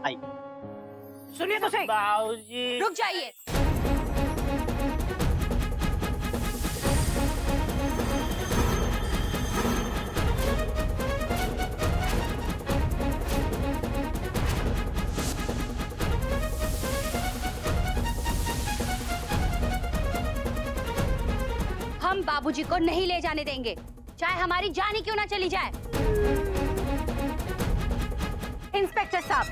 आई। सुनिए तो सही। बाबूजी। रुक जाइए। हम बाबूजी को नहीं ले जाने देंगे, चाहे हमारी जान ही क्यों ना चली जाए। इंस्पेक्टर साहब,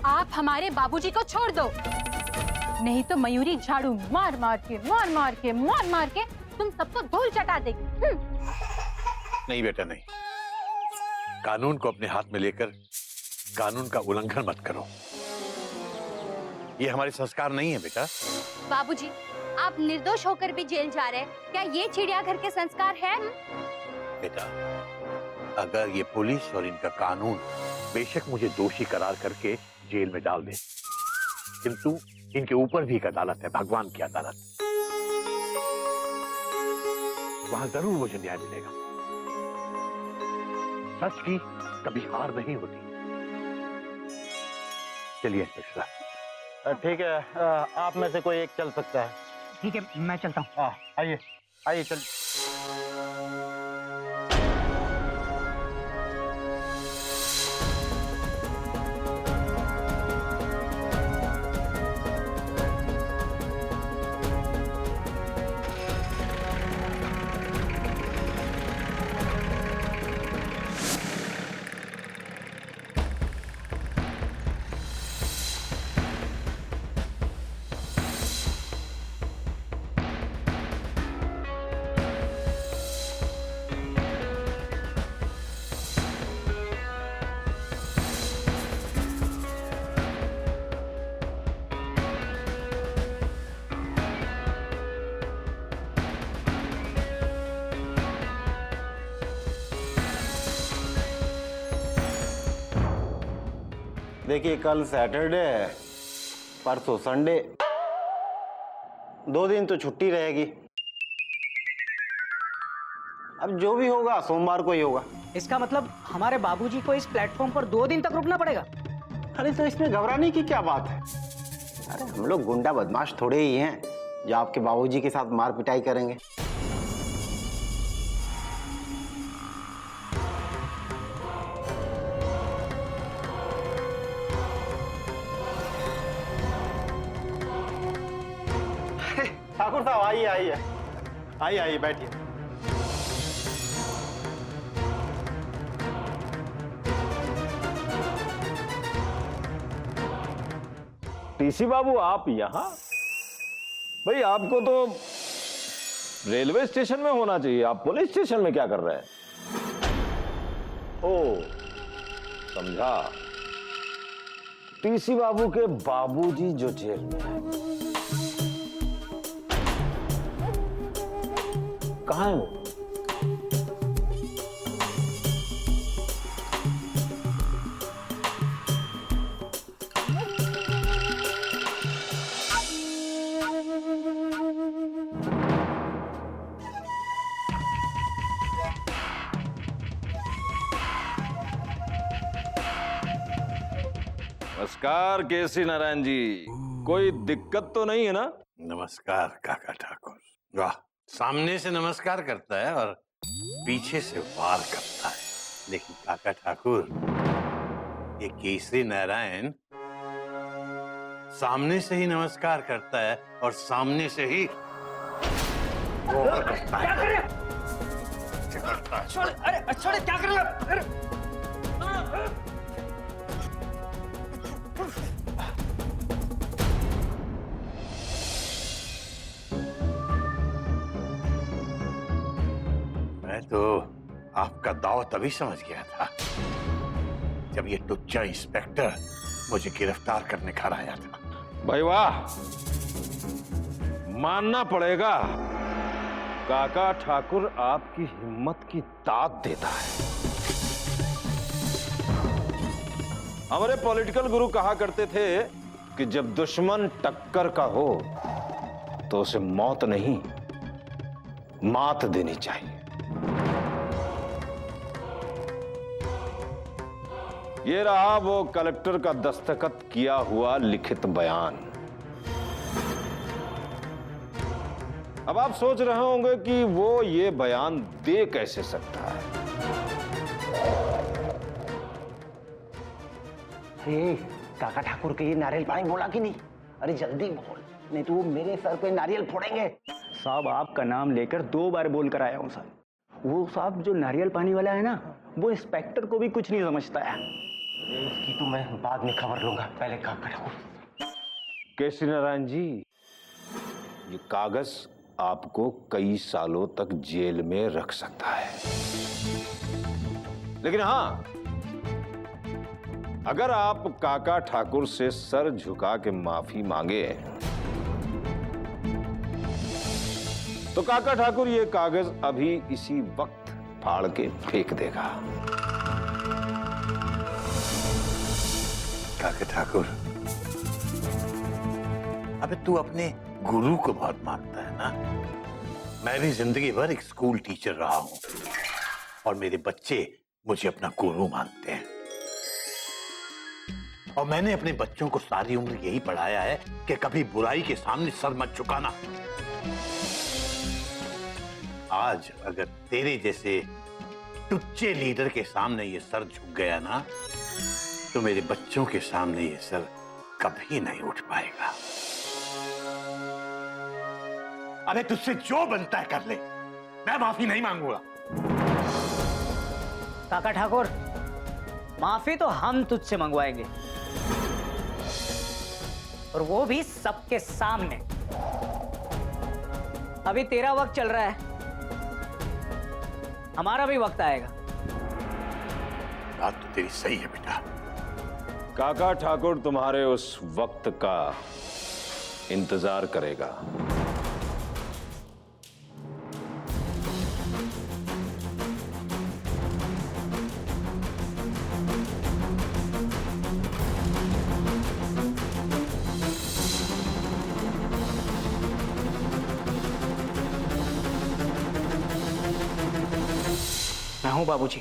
आप हमारे बाबूजी को छोड़ दो, नहीं तो मयूरी झाड़ू मार मार के तुम सबको धूल चटा देगी। नहीं बेटा नहीं, कानून को अपने हाथ में लेकर कानून का उल्लंघन मत करो। ये हमारे संस्कार नहीं है बेटा। बाबूजी, आप निर्दोष होकर भी जेल जा रहे हैं, क्या ये चिड़ियाघर के संस्कार है? बेटा, अगर ये पुलिस और इनका कानून बेशक मुझे दोषी करार करके जेल में डाल दे, किंतु इनके ऊपर भी एक अदालत है, भगवान की अदालत। वहां जरूर मुझे न्याय मिलेगा। सच की कभी हार नहीं होती। चलिए इंस्पेक्टर साहब। ठीक है, आप में से कोई एक चल सकता है। ठीक है, मैं चलता हूँ। आइए आइए चल। देखिए, कल सैटरडे है, परसों संडे, 2 दिन तो छुट्टी रहेगी। अब जो भी होगा सोमवार को ही होगा। इसका मतलब हमारे बाबूजी को इस प्लेटफॉर्म पर 2 दिन तक रुकना पड़ेगा? अरे तो इसमें घबराने की क्या बात है? अरे हम लोग गुंडा बदमाश थोड़े ही हैं जो आपके बाबूजी के साथ मार पिटाई करेंगे। ठाकुर साहब आइए आइए आइए आइए बैठिए। टीसी बाबू, आप यहाँ? भाई आपको तो रेलवे स्टेशन में होना चाहिए, आप पुलिस स्टेशन में क्या कर रहे हैं? ओ, समझा। टीसी बाबू के बाबूजी जो जेल में है, कहाँ है वो? नमस्कार केसी नारायण जी, कोई दिक्कत तो नहीं है ना? नमस्कार काका ठाकुर। वाह, सामने से नमस्कार करता है और पीछे से वार करता है। लेकिन काका ठाकुर, ये केसरी नारायण सामने से ही नमस्कार करता है और सामने से ही वार करता है। छोड़, अरे छोड़, क्या कर रहे हो? अरे मैं तो आपका दाव तभी समझ गया था जब ये टुच्चा इंस्पेक्टर मुझे गिरफ्तार करने घर आया था। भाई वाह, मानना पड़ेगा, काका ठाकुर आपकी हिम्मत की दाद देता है। हमारे पॉलिटिकल गुरु कहा करते थे कि जब दुश्मन टक्कर का हो तो उसे मौत नहीं, मात देनी चाहिए। ये रहा वो कलेक्टर का दस्तखत किया हुआ लिखित बयान। अब आप सोच रहे होंगे कि वो ये बयान दे कैसे सकता है। अरे काका ठाकुर के ये नारियल पानी बोला कि नहीं? अरे जल्दी बोल, नहीं तो वो मेरे सर पे नारियल फोड़ेंगे। साहब आपका नाम लेकर 2 बार बोल कर आया हूँ साहब। वो साहब जो नारियल पानी वाला है ना, वो इंस्पेक्टर को भी कुछ नहीं समझता है। इसकी तो मैं बाद में खबर लूंगा, पहले काका ठाकुर। केसरी नारायण जी, ये कागज आपको कई सालों तक जेल में रख सकता है, लेकिन हाँ, अगर आप काका ठाकुर से सर झुका के माफी मांगे तो काका ठाकुर ये कागज अभी इसी वक्त फाड़ के फेंक देगा। काका ठाकुर, अबे तू अपने गुरु को बहुत मानता है ना। मैं भी जिंदगी भर एक स्कूल टीचर रहा हूं और मेरे बच्चे मुझे अपना गुरु मानते हैं। और मैंने अपने बच्चों को सारी उम्र यही पढ़ाया है कि कभी बुराई के सामने सर मत झुकाना। आज अगर तेरे जैसे टुच्चे लीडर के सामने ये सर झुक गया ना, तो मेरे बच्चों के सामने ये सर कभी नहीं उठ पाएगा। अबे तुझसे जो बनता है कर ले, मैं माफी नहीं मांगूंगा। काका ठाकुर, माफी तो हम तुझसे मंगवाएंगे, और वो भी सबके सामने। अभी तेरा वक्त चल रहा है, हमारा भी वक्त आएगा। बात तो तेरी सही है बेटा। काका ठाकुर तुम्हारे उस वक्त का इंतजार करेगा। मैं हूं बाबूजी।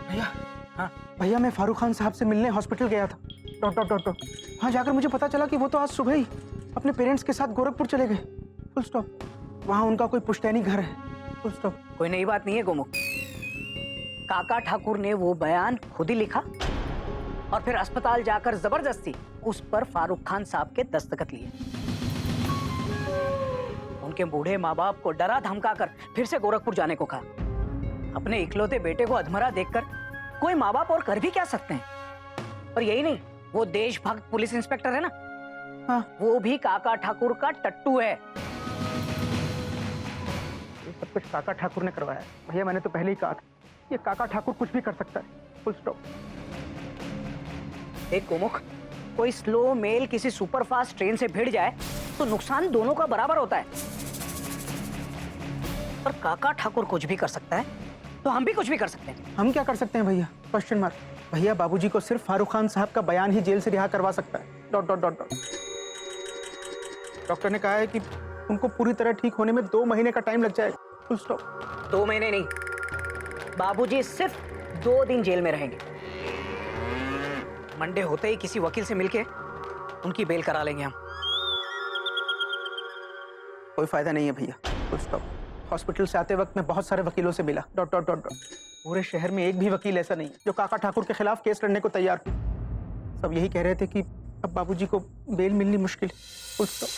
भैया, हाँ भैया मैं फारूक खान साहब से मिलने हॉस्पिटल गया था। डॉक्टर हाँ, जाकर मुझे पता चला कि वो तो आज सुबह ही अपने पेरेंट्स के साथ गोरखपुर चले गए। Full stop. वहाँ उनका कोई पुश्तैनी घर है। Full stop. कोई नई बात नहीं है गोमुख। काका ठाकुर ने वो बयान खुद ही लिखा और फिर अस्पताल जाकर जबरदस्ती उस पर फारूक खान साहब के दस्तखत लिए। उनके बूढ़े माँ बाप को डरा धमका कर फिर से गोरखपुर जाने को कहा। अपने इकलौते बेटे को अधमरा देखकर कोई माँ बाप और कर भी क्या सकते हैं। और यही नहीं, वो देशभक्त पुलिस इंस्पेक्टर है ना, हाँ, वो भी काका ठाकुर का टट्टू है। ये सब कुछ काका ठाकुर ने करवाया है। भैया मैंने तो पहले ही कहा था, ये काका ठाकुर कुछ भी कर सकता है। Full stop. एक गोमुख, कोई स्लो मेल किसी सुपरफास्ट ट्रेन से भिड़ जाए तो नुकसान दोनों का बराबर होता है। पर काका ठाकुर कुछ भी कर सकता है तो हम भी कुछ भी कर सकते हैं। हम क्या कर सकते हैं भैया? Question mark. भैया बाबूजी को सिर्फ फारूक खान साहब का बयान ही जेल से रिहा करवा सकता है। Dot dot dot dot. Doctor ने कहा है कि उनको पूरी तरह ठीक होने में 2 महीने का टाइम लग जाएगा। Full stop. 2 महीने नहीं, बाबूजी सिर्फ 2 दिन जेल में रहेंगे। मंडे होते ही किसी वकील से मिलके उनकी बेल करा लेंगे हम। कोई फायदा नहीं है भैया। Full stop. हॉस्पिटल से आते वक्त मैं बहुत सारे वकीलों से मिला। Dot dot dot dot. पूरे शहर में एक भी वकील ऐसा नहीं जो काका ठाकुर के खिलाफ केस लड़ने को तैयार हो। सब यही कह रहे थे कि अब बाबूजी को बेल मिलनी मुश्किल है। Full stop.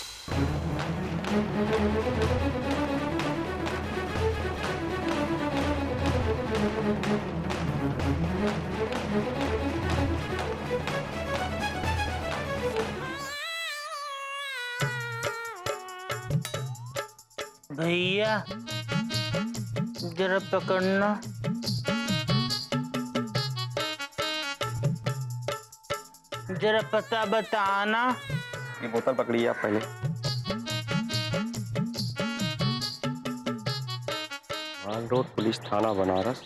भैया जरा पकड़ना। जरा पता बताना। ये बोतल पकड़िए आप पहले। माल रोड पुलिस थाना बनारस।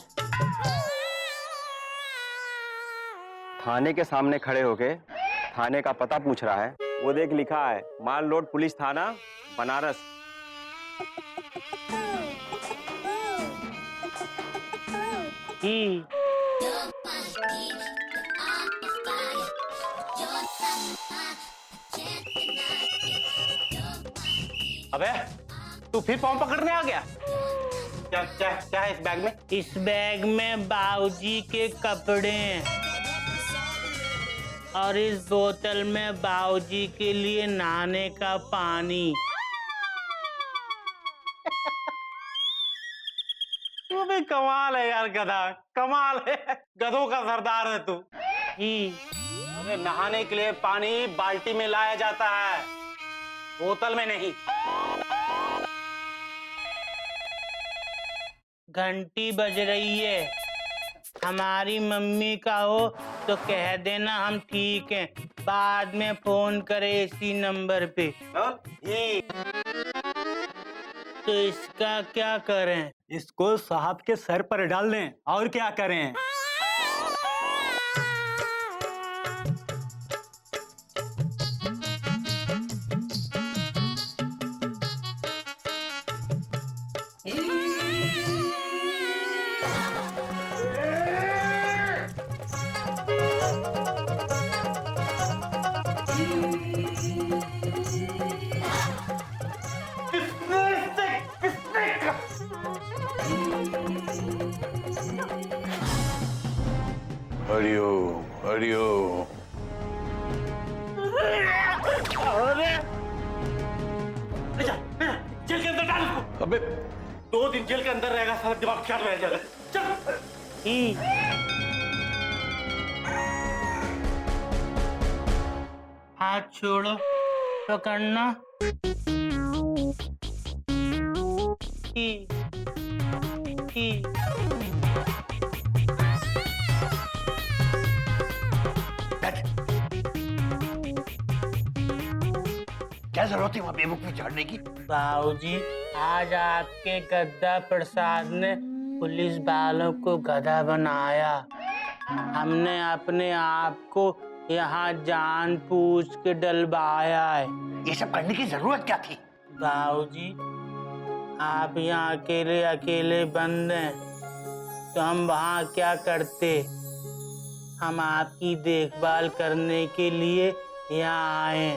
थाने के सामने खड़े होके थाने का पता पूछ रहा है। वो देख लिखा है माल रोड पुलिस थाना बनारस। ही अबे तू फिर पाँव पकड़ने आ गया? क्या क्या क्या है इस बैग में? इस बैग में बाबूजी के कपड़े हैं और इस बोतल में बाबूजी के लिए नहाने का पानी। तू भी कमाल है यार गधा, कमाल है। गधों का सरदार है तू। ही अरे नहाने के लिए पानी बाल्टी में लाया जाता है, बोतल में नहीं। घंटी बज रही है, हमारी मम्मी का हो तो कह देना हम ठीक हैं, बाद में फोन करे इसी नंबर पे। ही तो इसका क्या करें? इसको साहब के सर पर डाल दें, और क्या करें। हरिओम हरिओम। जेल के अंदर डाल उसको। अबे 2 दिन जेल के अंदर रहेगा, सारा दिमाग क्या रह जाएगा। चल। ही हाथ छोड़ो, पकड़ना। ही क्या जरूरत है वहां बेवकूफी झाड़ने की? बाबूजी, आज आपके गद्दा प्रसाद ने पुलिस वालों को गधा बनाया। हमने अपने आप को यहाँ जान पूछ के डलवाया है। ये सब करने की जरूरत क्या थी? बाबूजी, आप यहाँ अकेले अकेले बंद हैं, तो हम वहाँ क्या करते? हम आपकी देखभाल करने के लिए यहाँ आए।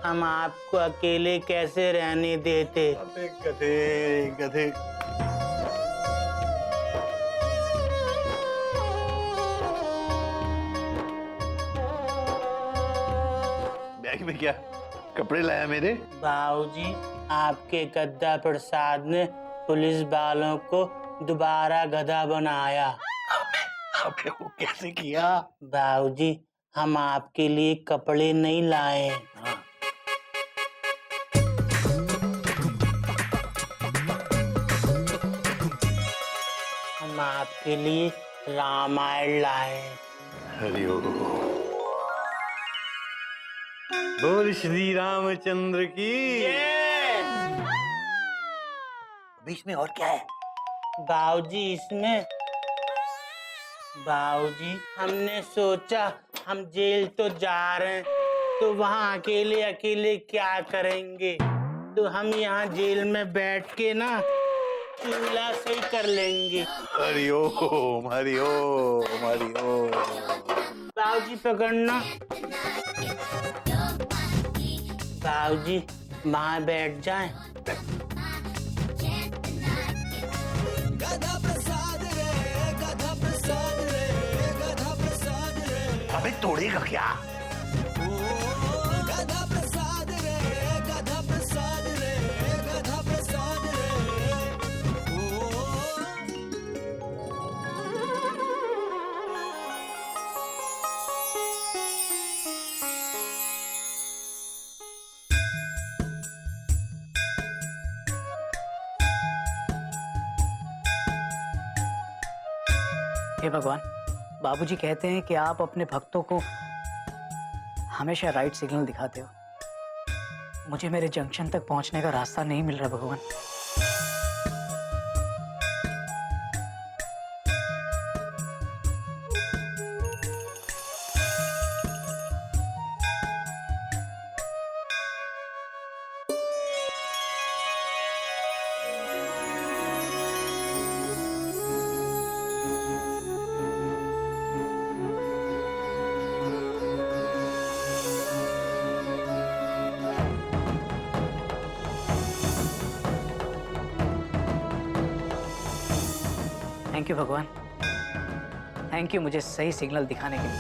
हम आपको अकेले कैसे रहने देते? अबे गधे गधे। बैग में क्या कपड़े लाया मेरे? बाबूजी, आपके गद्दा प्रसाद ने पुलिस वालों को दोबारा गधा बनाया। अबे वो कैसे किया? बाबूजी, हम आपके लिए कपड़े नहीं लाए। हम आपके लिए रामायण लाए। हरिओम। बोल श्री रामचंद्र की। बीच में और क्या है? बाबूजी, इसमें बाबूजी, हमने सोचा हम जेल तो जा रहे हैं, तो वहाँ अकेले अकेले क्या करेंगे, तो हम यहाँ जेल में बैठ के ना चूल्हा से ही कर लेंगे। हरिओम हरिओम हरिओम। बाबूजी, पकड़ना। बाबूजी, वहाँ बैठ जाएं। अबे तोड़ेगा क्या? हे भगवान, बाबूजी कहते हैं कि आप अपने भक्तों को हमेशा राइट सिग्नल दिखाते हो। मुझे मेरे जंक्शन तक पहुंचने का रास्ता नहीं मिल रहा भगवान। थैंक यू भगवान, थैंक यू मुझे सही सिग्नल दिखाने के लिए।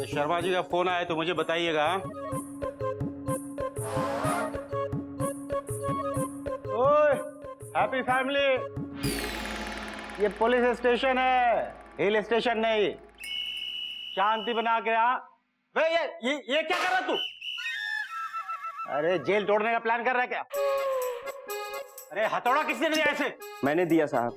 शर्मा जी का फोन आया तो मुझे बताइएगा। ओए, हैप्पी फैमिली, ये पुलिस स्टेशन है, हिल स्टेशन नहीं। शांति बना के आ। वे ये क्या कर रहा तू? अरे जेल तोड़ने का प्लान कर रहा है क्या? अरे हथौड़ा किसने दिया ऐसे? मैंने दिया साहब,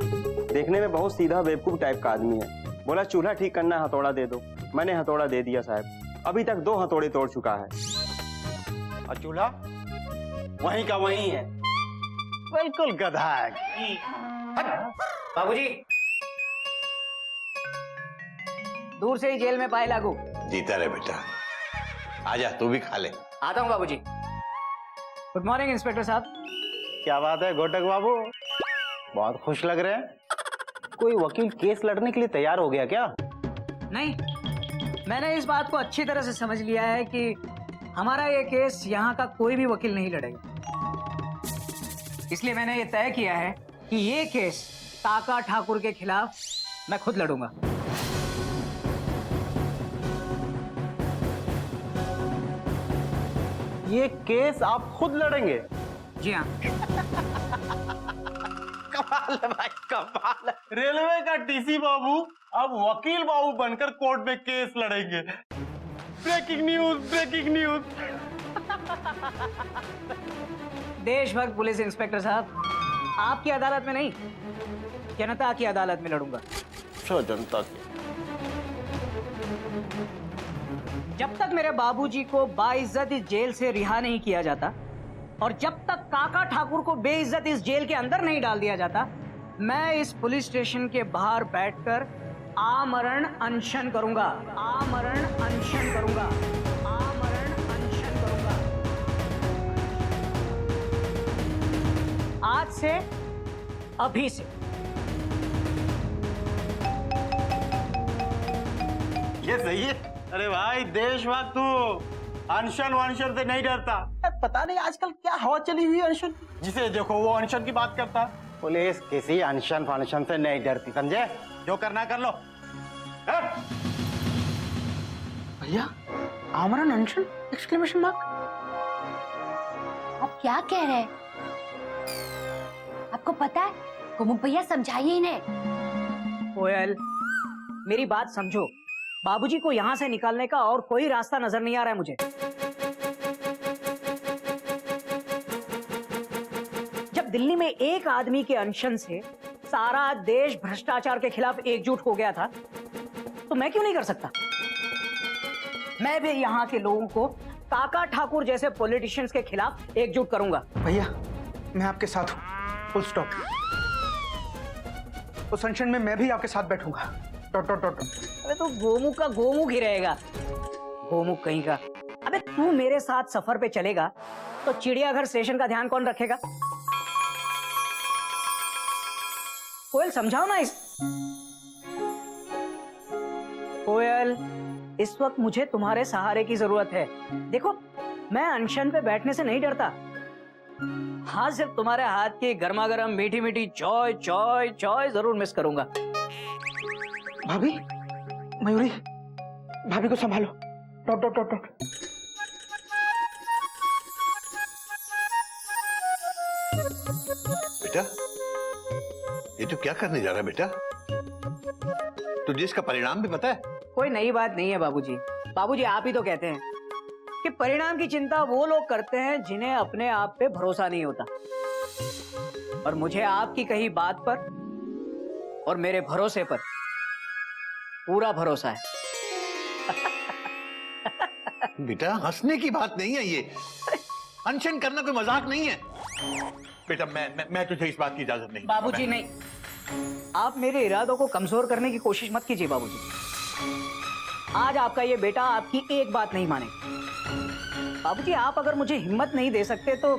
देखने में बहुत सीधा बेवकूफ टाइप का आदमी है। बोला चूल्हा ठीक करना है, हथौड़ा दे दो। मैंने हथौड़ा दे दिया साहब, अभी तक 2 हथौड़े तोड़ चुका है। और चूल्हा वहीं का वहीं है, बिल्कुल गधा है। बाबूजी, दूर से ही जेल में पाए लागू। जीता रहे बेटा, आजा तू भी खा ले। आता हूँ बाबूजी। गुड मॉर्निंग इंस्पेक्टर साहब। क्या बात है घोटक बाबू, बहुत खुश लग रहे हैं। कोई वकील केस लड़ने के लिए तैयार हो गया क्या? नहीं, मैंने इस बात को अच्छी तरह से समझ लिया है कि हमारा ये केस यहाँ का कोई भी वकील नहीं लड़ेगा। इसलिए मैंने ये तय किया है कि ये केस काका ठाकुर के खिलाफ मैं खुद लड़ूंगा। ये केस आप खुद लड़ेंगे? जी हाँ। कमाल है भाई, कमाल है। रेलवे का टीसी बाबू अब वकील बाबू बनकर कोर्ट में केस लड़ेंगे। Breaking news, breaking news. देशभक्त पुलिस इंस्पेक्टर साहब, आपकी अदालत में नहीं, जनता की अदालत में लड़ूंगा। जनता की। जब तक मेरे बाबूजी को बाइज्जत इस जेल से रिहा नहीं किया जाता और जब तक काका ठाकुर को बेइज्जत इस जेल के अंदर नहीं डाल दिया जाता, मैं इस पुलिस स्टेशन के बाहर बैठकर आमरण अनशन करूंगा। आमरण अनशन करूंगा। आमरण अनशन करूंगा। आज से, अभी से। ये सही है। अरे भाई देशभक्त तू अनशन वनशन से नहीं डरता। पता नहीं आजकल क्या हवा चली हुई है अनशन, जिसे देखो वो अनशन की बात करता है। पुलिस किसी अनशन फनशन से नहीं डरती, समझे? जो करना कर लो। भैया, आमरण अनशन एक्सक्लेमेशन मार्क। आप क्या कह रहे हैं? आपको पता है, कुमुद भैया समझाइए इन्हें। कोयल, मेरी बात समझो। बाबूजी को यहाँ से निकालने का और कोई रास्ता नजर नहीं आ रहा है मुझे। जब दिल्ली में एक आदमी के अनशन से सारा देश भ्रष्टाचार के खिलाफ एकजुट हो गया था, तो मैं क्यों नहीं कर सकता? मैं भी यहाँ के लोगों को काका ठाकुर जैसे पॉलिटिशियंस के खिलाफ एकजुट करूंगा। भैया, मैं आपके साथ हूँ, फुल स्टॉप। उस अनशन में मैं भी आपके साथ बैठूंगा। Dot dot dot. अबे तो गोमुख का गोमुख ही रहेगा, गोमुख कहीं का। अबे तू मेरे साथ सफर पे चलेगा तो चिड़ियाघर स्टेशन का ध्यान कौन रखेगा? कोयल, समझाओ ना इस। कोयल, इस वक्त मुझे तुम्हारे सहारे की जरूरत है। देखो, मैं अनशन पे बैठने से नहीं डरता। हाँ, सिर्फ तुम्हारे हाथ की गर्मा गर्म मीठी मीठी चाय चाय चाय जरूर मिस करूंगा। भाभी, मयूरी, भाभी को संभालो। Dot dot dot dot. बेटा, ये तो क्या करने जा रहा है बेटा? तुझे इसका परिणाम भी पता है? कोई नई बात नहीं है बाबूजी। बाबूजी आप ही तो कहते हैं कि परिणाम की चिंता वो लोग करते हैं जिन्हें अपने आप पे भरोसा नहीं होता। और मुझे आपकी कही बात पर और मेरे भरोसे पर पूरा भरोसा है। बेटा, हंसने की बात नहीं है ये। अनशन करना कोई मजाक नहीं है। बेटा, मैं तुझे इस बात की इजाजत नहीं। बाबूजी नहीं, आप मेरे इरादों को कमजोर करने की कोशिश मत कीजिए बाबूजी। आज आपका ये बेटा आपकी एक बात नहीं माने। बाबूजी आप अगर मुझे हिम्मत नहीं दे सकते तो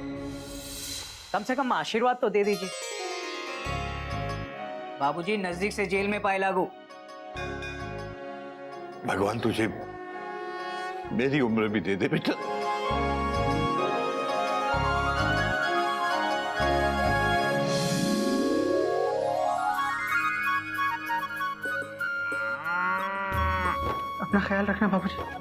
कम से कम आशीर्वाद तो दे दीजिए। बाबूजी नजदीक से जेल में पाए लागू। भगवान तुझे मेरी उम्र भी दे दे बेटा। अपना ख्याल रखना बाबूजी।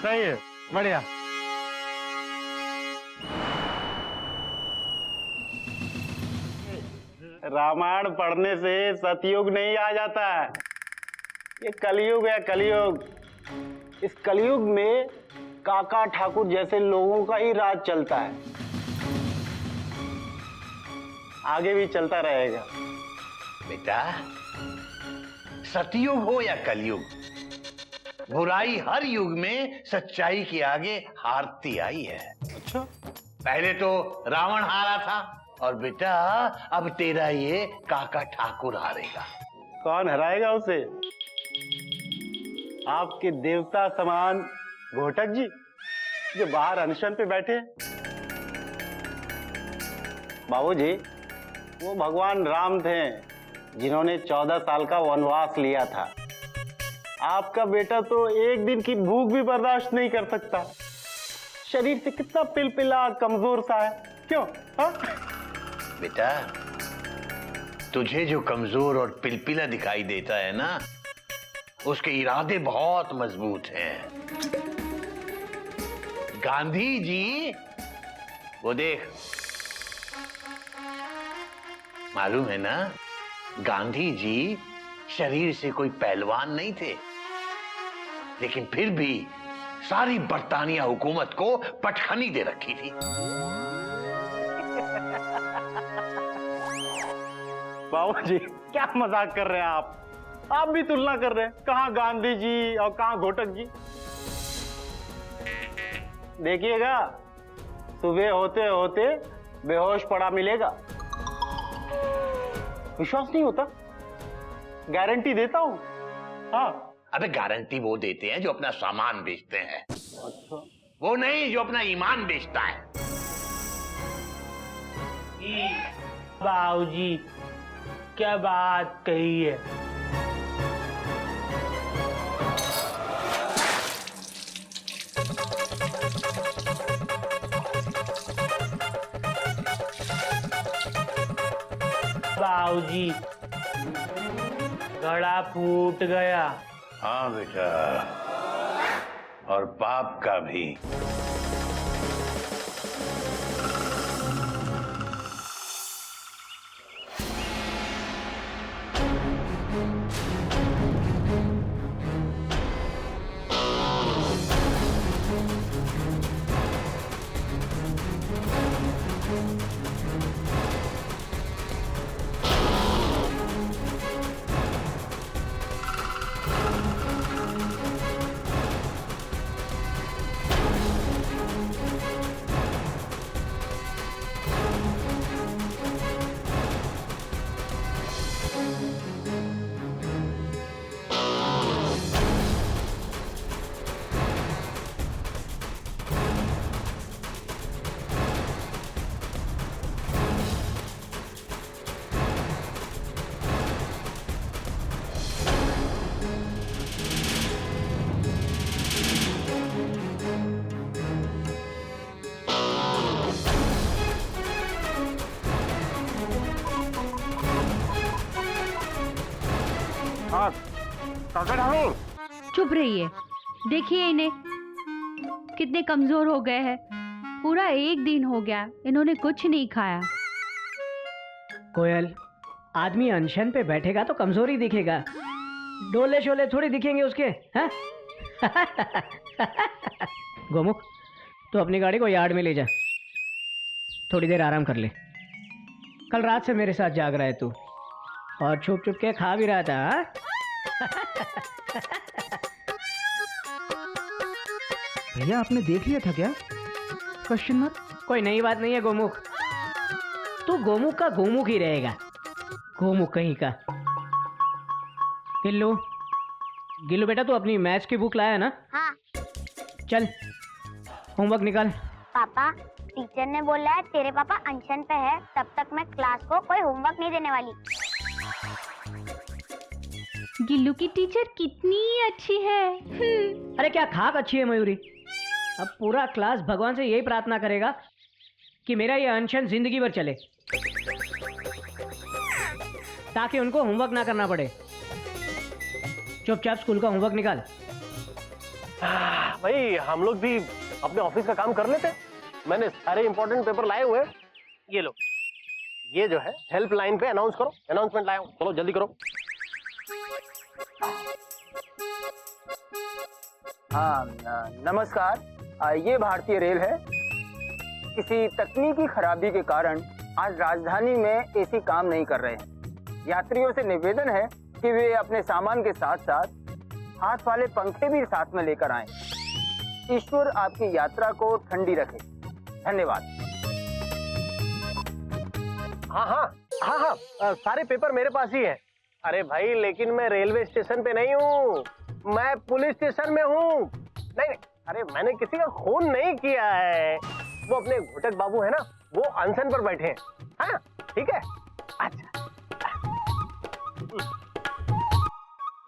सही है, बढ़िया। रामायण पढ़ने से सतयुग नहीं आ जाता है, ये कलयुग है, कलयुग। इस कलयुग में काका ठाकुर जैसे लोगों का ही राज चलता है, आगे भी चलता रहेगा। बेटा सतयुग हो या कलयुग, बुराई हर युग में सच्चाई के आगे हारती आई है। अच्छा, पहले तो रावण हारा था और बेटा अब तेरा ये काका ठाकुर हारेगा। कौन हराएगा उसे? आपके देवता समान घोटक जी जो बाहर अनशन पे बैठे हैं। बाबूजी, वो भगवान राम थे जिन्होंने 14 साल का वनवास लिया था। आपका बेटा तो एक दिन की भूख भी बर्दाश्त नहीं कर सकता, शरीर से कितना पिलपिला कमजोर सा है, क्यों? हा? बेटा तुझे जो कमजोर और पिलपिला दिखाई देता है ना, उसके इरादे बहुत मजबूत हैं। गांधी जी वो देख, मालूम है ना, गांधी जी शरीर से कोई पहलवान नहीं थे, लेकिन फिर भी सारी बरतानिया हुकूमत को पटखनी दे रखी थी। बाबूजी क्या मजाक कर रहे हैं आप भी तुलना कर रहे हैं, कहां गांधी जी और कहां घोटक जी। देखिएगा सुबह होते होते बेहोश पड़ा मिलेगा। विश्वास नहीं होता? गारंटी देता हूं। हाँ। अबे गारंटी वो देते हैं जो अपना सामान बेचते हैं। अच्छा, वो नहीं जो अपना ईमान बेचता है। बाबूजी क्या बात कही है। बाबूजी घड़ा फूट गया। हाँ बेटा, और पाप का भी। काका ठाकुर। चुप रहिए, देखिए इन्हें कितने कमजोर हो गए हैं। पूरा एक दिन हो गया इन्होंने कुछ नहीं खाया। कोयल, आदमी अनशन पे बैठेगा तो कमजोरी दिखेगा, डोले शोले थोड़ी दिखेंगे उसके, हैं? गोमुख, तो अपनी गाड़ी को यार्ड में ले जा, थोड़ी देर आराम कर ले। कल रात से मेरे साथ जाग रहा है तू, और छुप छुप के खा भी रहा था, हाँ? भैया आपने देख लिया था क्या? Question mark. कोई नई बात नहीं है गोमुख, तू गोमुख का गोमुख ही रहेगा, गोमुख कहीं का। गिल्लू, गिल्लू बेटा, तू अपनी मैथ्स की बुक लाया ना? हाँ। चल होमवर्क निकाल। पापा, टीचर ने बोला है तेरे पापा अनशन पे है, तब तक मैं क्लास को कोई होमवर्क नहीं देने वाली। गिल्लू की टीचर कितनी अच्छी है। अरे क्या खाक अच्छी है मयूरी। अब पूरा क्लास भगवान से यही प्रार्थना करेगा कि मेरा ये अनशन जिंदगी भर चले, ताकि उनको होमवर्क ना करना पड़े। चुपचाप स्कूल का होमवर्क निकाल। भाई हम लोग भी अपने ऑफिस का काम कर लेते। मैंने सारे इंपॉर्टेंट पेपर लाए हुए हैं। ये लो, ये जो है हेल्पलाइन पे अनाउंस करो। अनाउंसमेंट लाया हूं, चलो जल्दी करो। हाँ, नमस्कार। ये भारतीय रेल है। किसी तकनीकी खराबी के कारण आज राजधानी में एसी काम नहीं कर रहे हैं। यात्रियों से निवेदन है कि वे अपने सामान के साथ साथ हाथ वाले पंखे भी साथ में लेकर आएं। ईश्वर आपकी यात्रा को ठंडी रखे। धन्यवाद। हाँ हाँ हाँ हाँ, सारे पेपर मेरे पास ही है। अरे भाई, लेकिन मैं रेलवे स्टेशन पे नहीं हूँ, मैं पुलिस स्टेशन में हूँ। नहीं नहीं, अरे मैंने किसी का खून नहीं किया है। वो अपने घोटक बाबू है ना, वो अनशन पर बैठे हैं। हाँ ठीक है। अच्छा,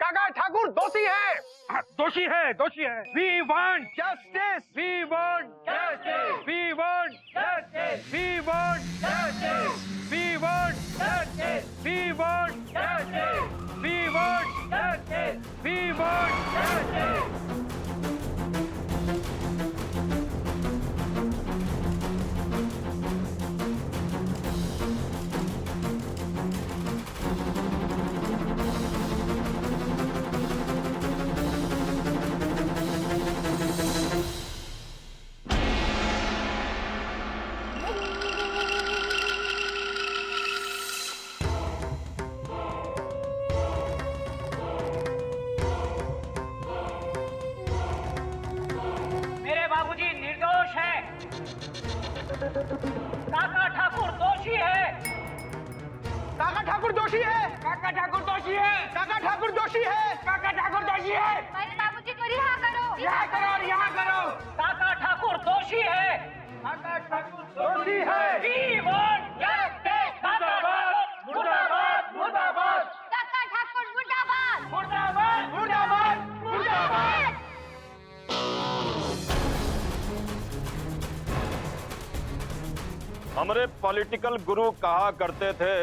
काका ठाकुर दोषी है। दोषी है, दोषी है। We want justice. We want justice. We want justice. We want justice. We want justice. We want justice. We want justice. We want justice. मेरे बाबूजी निर्दोष है, काका ठाकुर दोषी है। काका ठाकुर दोषी है। काका ठाकुर दोषी है। काका ठाकुर दोषी है। काका ठाकुर दोषी है। मेरे बाबूजी को रिहा करो। यहाँ करो और यहाँ करो। काका ठाकुर दोषी है। काका ठाकुर दोषी है। We want justice. मुर्दाबाद, मुर्दाबाद, मुर्दाबाद, काका ठाकुर मुर्दाबाद। मुर्दाबाद, मुर्दाबाद, मुर्दाबाद। हमारे पॉलिटिकल गुरु कहा करते थे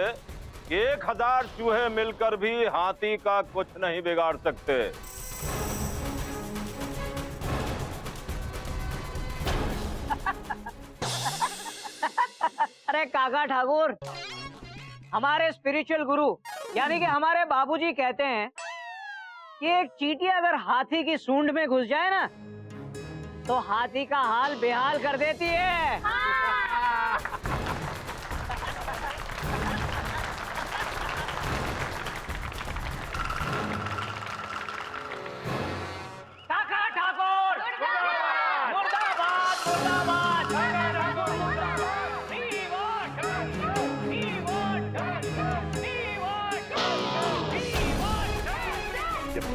कि 1000 चूहे मिलकर भी हाथी का कुछ नहीं बिगाड़ सकते। अरे काका ठाकुर, हमारे स्पिरिचुअल गुरु यानी कि हमारे बाबूजी कहते हैं कि एक चींटी अगर हाथी की सूंड में घुस जाए ना, तो हाथी का हाल बेहाल कर देती है। काका ठाकुर मुर्दाबाद, मुर्दाबाद, मुर्दाबाद। We want justice. We want justice. We want justice. We want justice.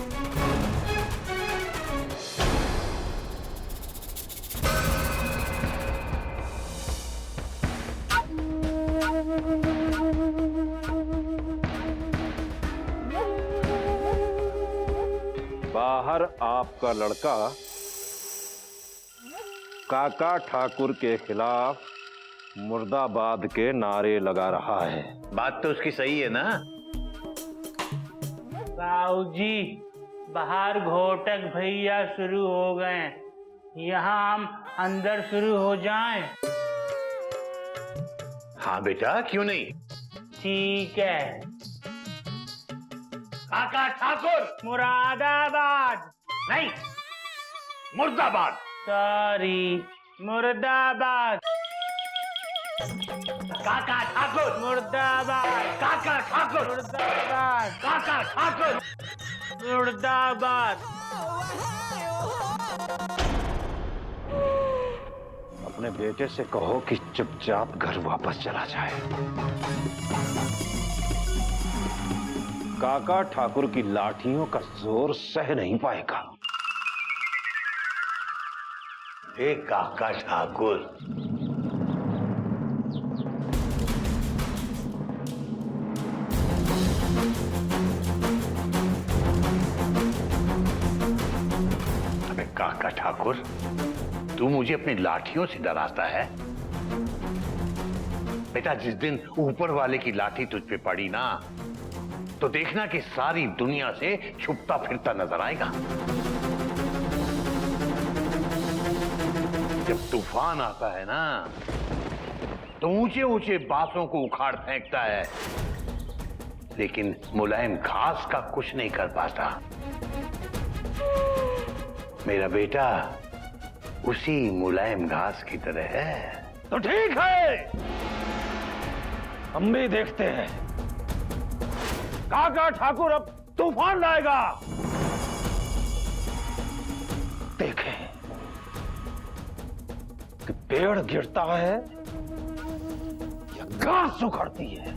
बाहर आपका लड़का काका ठाकुर के खिलाफ मुर्दाबाद के नारे लगा रहा है। बात तो उसकी सही है ना। बाबूजी, बाहर घोटक भैया शुरू हो गए, यहाँ हम अंदर शुरू हो जाएं। हाँ बेटा, क्यों नहीं? ठीक है। काका ठाकुर। मुरादाबाद। नहीं, मुर्दाबाद। सॉरी, मुर्दाबाद। काका ठाकुर। मुर्दाबाद। काका ठाकुर। मुर्दाबाद। काका ठाकुर। मुर्दाबाद। अपने बेटे से कहो कि चुपचाप घर वापस चला जाए। काका ठाकुर की लाठियों का जोर सह नहीं पाएगा। हे काका ठाकुर, अबे काका ठाकुर, तू मुझे अपनी लाठियों से डराता है? बेटा, जिस दिन ऊपर वाले की लाठी तुझ पे पड़ी ना, तो देखना कि सारी दुनिया से छुपता फिरता नजर आएगा। जब तूफान आता है ना, तो ऊंचे ऊंचे बांसों को उखाड़ फेंकता है, लेकिन मुलायम घास का कुछ नहीं कर पाता। मेरा बेटा उसी मुलायम घास की तरह है। तो ठीक है, हम भी देखते हैं काका ठाकुर अब तूफान लाएगा। देखें कि पेड़ गिरता है या घास उखड़ती है।